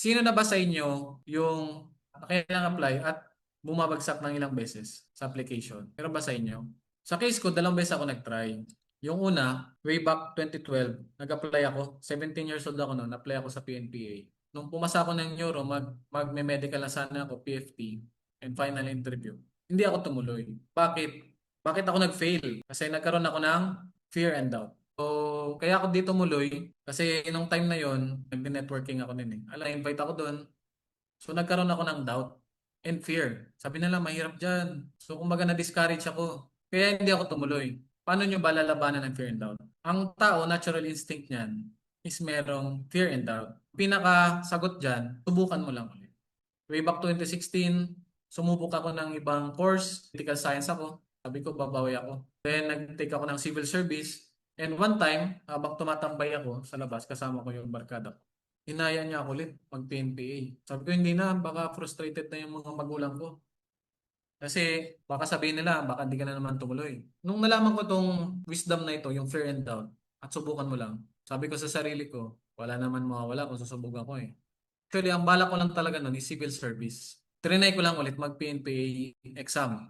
Sino na ba sa inyo yung kailangang apply at bumabagsak ng ilang beses sa application? Meron ba sa inyo? Sa case ko, dalawang beses ako nag-try. Yung una, way back 2012, nag-apply ako. 17 years old ako noon, apply ako sa PNPA. Nung pumasa ako ng neuro, mag-medical na sana ako, PFT, and final interview. Hindi ako tumuloy. Bakit? Bakit ako nag-fail? Kasi nagkaroon ako ng fear and doubt. So, kaya ako dito tumuloy kasi nung time na yon, nag-networking ako din eh. Invite ako doon. So, nagkaroon ako ng doubt and fear. Sabi nila, mahirap dyan. So, kumbaga na-discourage ako. Kaya hindi ako tumuloy. Paano nyo ba lalabanan ng fear and doubt? Ang tao, natural instinct niyan is merong fear and doubt. Pinaka sagot dyan, subukan mo lang ulit. Way back 2016, sumubok ako ng ibang course. Political science ako. Sabi ko, babawi ako. Then, nag-take ako ng civil service. And one time, habang tumatambay ako sa labas, kasama ko yung barkada ko. Hinaya niya ako ulit mag-PNPA. Sabi ko, hindi na. Baka frustrated na yung mga magulang ko. Kasi baka sabihin nila, baka hindi ka na naman tumuloy. Nung nalaman ko tong wisdom na ito, yung fear and doubt, at subukan mo lang. Sabi ko sa sarili ko, wala naman mawawala kung susubukan ko eh. Actually, ang bala ko lang talaga nun is civil service. Trinay ko lang ulit mag-PNPA exam.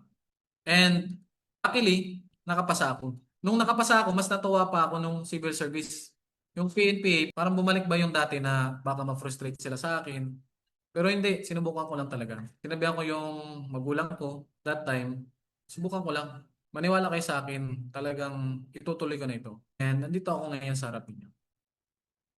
And luckily, nakapasa ako. Nung nakapasa ako, mas natuwa pa ako nung civil service. Yung PNPA, parang bumalik ba yung dati na baka ma-frustrate sila sa akin. Pero hindi, sinubukan ko lang talaga. Sinabihan ko yung magulang ko that time, subukan ko lang. Maniwala kayo sa akin, talagang itutuloy ko na ito. And nandito ako ngayon sa harap niyo.